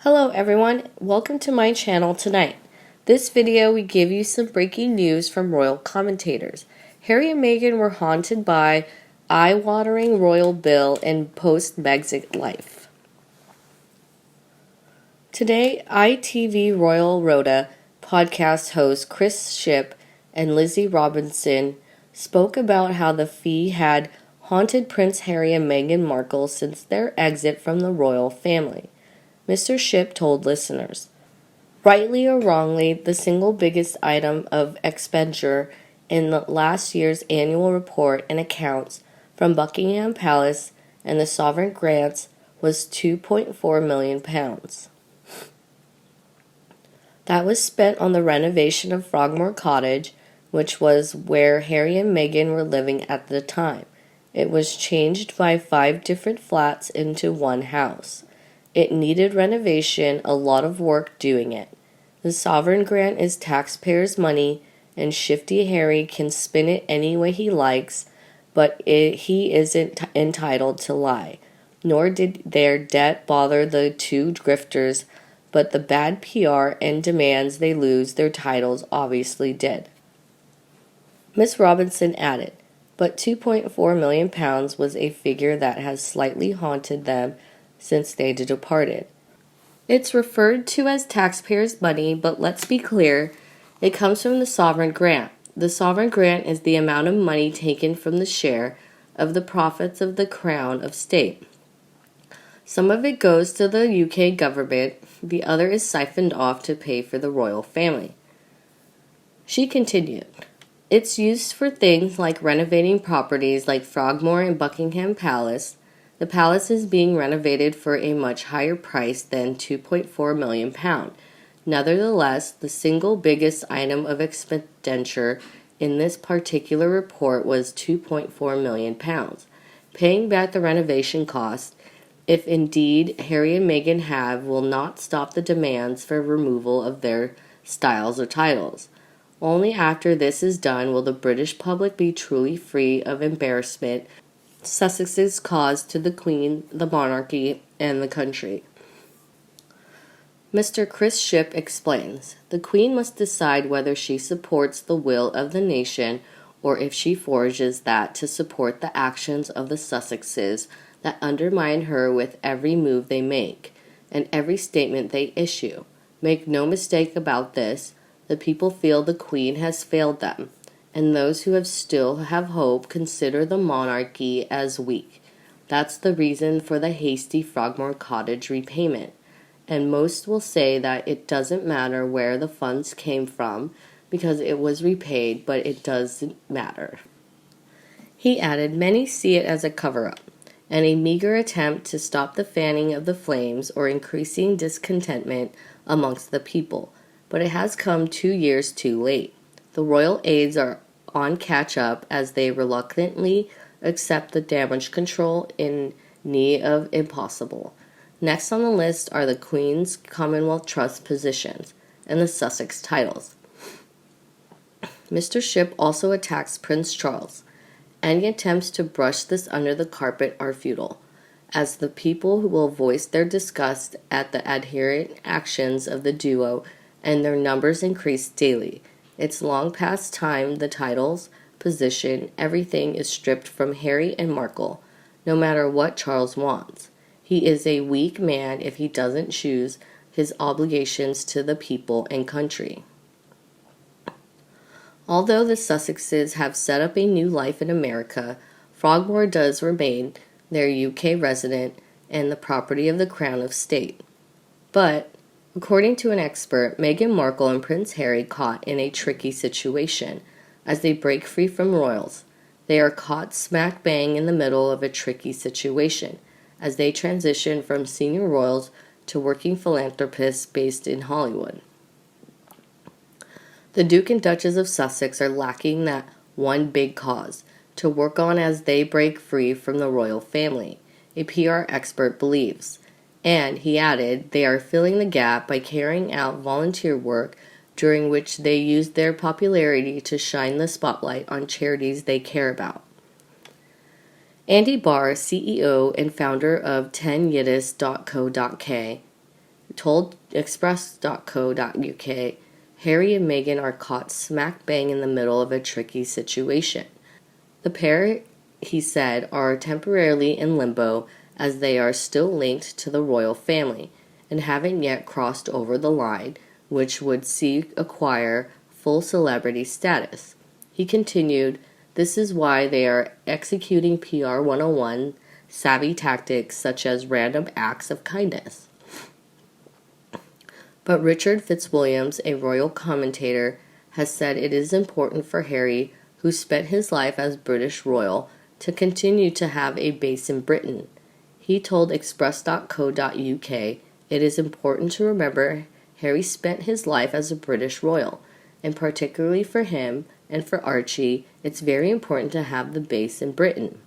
Hello everyone, welcome to my channel tonight. This video we give you some breaking news from royal commentators. Harry and Meghan were haunted by eye-watering royal bill in post-Megxit life. Today, ITV Royal ROTA podcast host Chris Shipp and Lizzie Robinson spoke about how the fee had haunted Prince Harry and Meghan Markle since their exit from the royal family. Mr. Shipp told listeners, rightly or wrongly, the single biggest item of expenditure in the last year's annual report and accounts from Buckingham Palace and the sovereign grants was £2.4 million. That was spent on the renovation of Frogmore Cottage, which was where Harry and Meghan were living at the time. It was changed by 5 different flats into one house. It needed renovation, a lot of work doing it. The sovereign grant is taxpayers' money, and Shifty Harry can spin it any way he likes, but he isn't entitled to lie. Nor did their debt bother the two grifters, but the bad PR and demands they lose their titles obviously did. Miss Robinson added, but £2.4 million was a figure that has slightly haunted them since they departed. It's referred to as taxpayers' money, but let's be clear, it comes from the sovereign grant. The sovereign grant is the amount of money taken from the share of the profits of the Crown of State. Some of it goes to the UK government, the other is siphoned off to pay for the royal family. She continued, it's used for things like renovating properties like Frogmore and Buckingham Palace. The palace is being renovated for a much higher price than £2.4 million. Nevertheless, the single biggest item of expenditure in this particular report was £2.4 million. Paying back the renovation cost, if indeed Harry and Meghan have, will not stop the demands for removal of their styles or titles. Only after this is done will the British public be truly free of embarrassment Sussex's cause to the Queen, the monarchy, and the country. Mr. Chris Shipp explains, the Queen must decide whether she supports the will of the nation or if she forges that to support the actions of the Sussexes that undermine her with every move they make and every statement they issue. Make no mistake about this, the people feel the Queen has failed them, and those who still have hope consider the monarchy as weak. That's the reason for the hasty Frogmore Cottage repayment, and most will say that it doesn't matter where the funds came from because it was repaid, but it doesn't matter. He added, many see it as a cover-up and a meager attempt to stop the fanning of the flames or increasing discontentment amongst the people, but it has come 2 years too late. The royal aides are on catch-up as they reluctantly accept the damage control in knee of impossible. Next on the list are the Queen's Commonwealth Trust positions and the Sussex titles. Mr. Shipp also attacks Prince Charles. Any attempts to brush this under the carpet are futile, as the people who will voice their disgust at the adherent actions of the duo and their numbers increase daily. It's long past time the titles, position, everything is stripped from Harry and Markle, no matter what Charles wants. He is a weak man if he doesn't choose his obligations to the people and country. Although the Sussexes have set up a new life in America, Frogmore does remain their UK resident and the property of the Crown of State. But according to an expert, Meghan Markle and Prince Harry caught in a tricky situation as they break free from royals. They are caught smack bang in the middle of a tricky situation as they transition from senior royals to working philanthropists based in Hollywood. The Duke and Duchess of Sussex are lacking that one big cause to work on as they break free from the royal family, a PR expert believes. And, he added, they are filling the gap by carrying out volunteer work during which they use their popularity to shine the spotlight on charities they care about. Andy Barr, CEO and founder of 10yiddish.co.k, told Express.co.uk, Harry and Meghan are caught smack bang in the middle of a tricky situation. The pair, he said, are temporarily in limbo as they are still linked to the royal family and haven't yet crossed over the line, which would see acquire full celebrity status. He continued, this is why they are executing PR 101 savvy tactics such as random acts of kindness. But Richard FITZWILLIAMS, a royal commentator, has said it is important for Harry, who spent his life as British royal, to continue to have a base in Britain. He told Express.co.uk, it is important to remember Harry spent his life as a British royal, and particularly for him and for Archie, it's very important to have the base in Britain.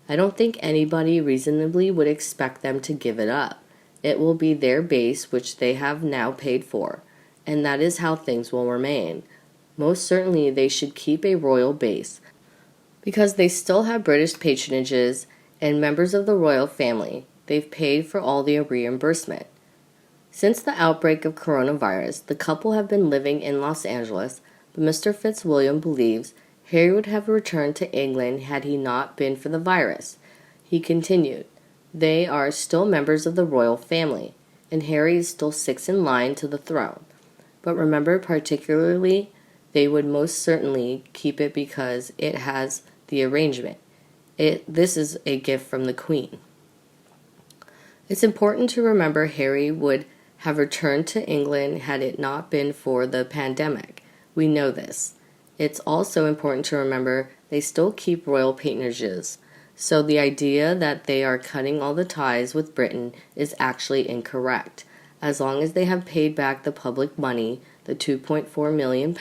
I don't think anybody reasonably would expect them to give it up. It will be their base, which they have now paid for, and that is how things will remain. Most certainly they should keep a royal base, because they still have British patronages and members of the royal family. They've paid for all the reimbursement. Since the outbreak of coronavirus, the couple have been living in Los Angeles, but Mr. Fitzwilliam believes Harry would have returned to England had he not been for the virus. He continued, they are still members of the royal family, and Harry is still sixth in line to the throne. But remember, particularly, they would most certainly keep it because it has the arrangement. This is a gift from the Queen. It's important to remember Harry would have returned to England had it not been for the pandemic. We know this. It's also important to remember they still keep royal patronages. So the idea that they are cutting all the ties with Britain is actually incorrect. As long as they have paid back the public money, the £2.4 million,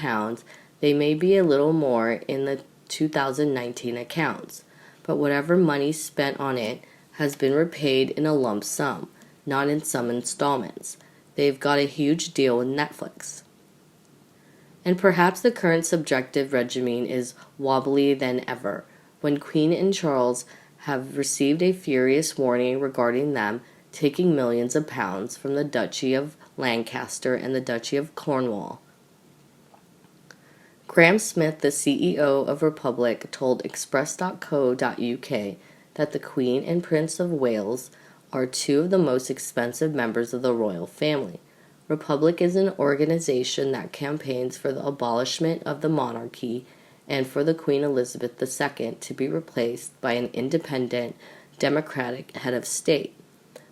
they may be a little more in the 2019 accounts. But whatever money spent on it has been repaid in a lump sum, not in some installments. They've got a huge deal with Netflix. And perhaps the current subjective regime is wobbly than ever, when Queen and Charles have received a furious warning regarding them taking millions of pounds from the Duchy of Lancaster and the Duchy of Cornwall. Graham Smith, the CEO of Republic, told Express.co.uk that the Queen and Prince of Wales are two of the most expensive members of the royal family. Republic is an organization that campaigns for the abolishment of the monarchy and for the Queen Elizabeth II to be replaced by an independent, democratic head of state.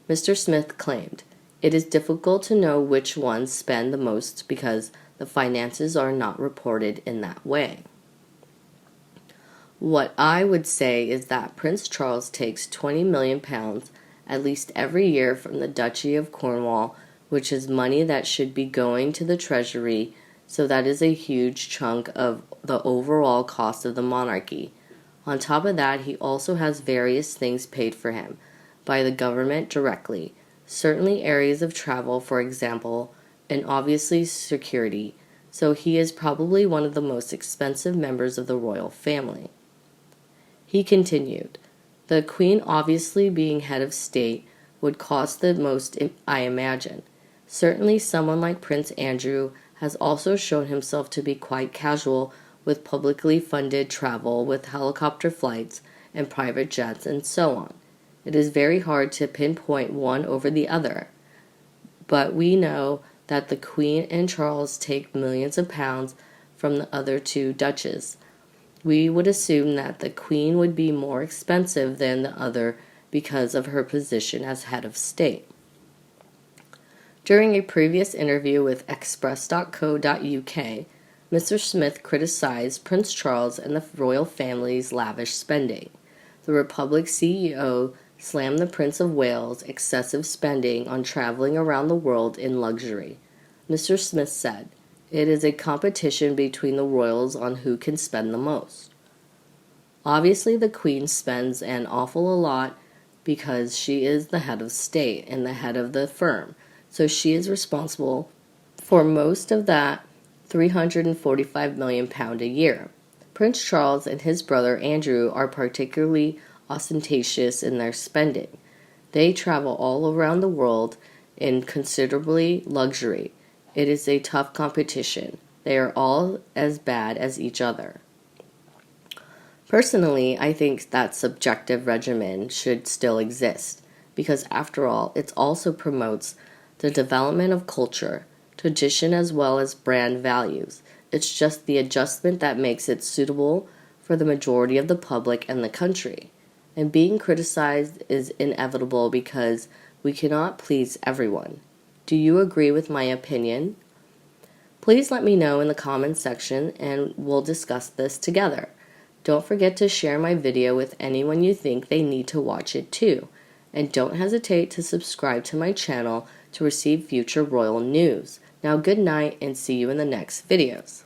Mr. Smith claimed, it is difficult to know which ones spend the most because the finances are not reported in that way. What I would say is that Prince Charles takes £20 million at least every year from the Duchy of Cornwall, which is money that should be going to the Treasury, so that is a huge chunk of the overall cost of the monarchy. On top of that, he also has various things paid for him by the government directly, certainly areas of travel, for example, and obviously security, so he is probably one of the most expensive members of the royal family. He continued, the Queen obviously being head of state would cost the most, I imagine. Certainly someone like Prince Andrew has also shown himself to be quite casual with publicly funded travel with helicopter flights and private jets and so on. It is very hard to pinpoint one over the other. But we know that the Queen and Charles take millions of pounds from the other two duchesses. We would assume that the Queen would be more expensive than the other because of her position as head of state. During a previous interview with Express.co.uk, Mr. Smith criticized Prince Charles and the royal family's lavish spending. The Republic CEO slammed the Prince of Wales' excessive spending on traveling around the world in luxury. Mr. Smith said, it is a competition between the royals on who can spend the most. Obviously, the Queen spends an awful lot because she is the head of state and the head of the firm, so she is responsible for most of that £345 million a year. Prince Charles and his brother Andrew are particularly ostentatious in their spending. They travel all around the world in considerably luxury. It is a tough competition. They are all as bad as each other. Personally, I think that subjective regimen should still exist because, after all, it also promotes the development of culture, tradition, as well as brand values. It's just the adjustment that makes it suitable for the majority of the public and the country. And being criticized is inevitable because we cannot please everyone. Do you agree with my opinion? Please let me know in the comments section and we'll discuss this together. Don't forget to share my video with anyone you think they need to watch it too. And don't hesitate to subscribe to my channel to receive future royal news. Now good night and see you in the next videos.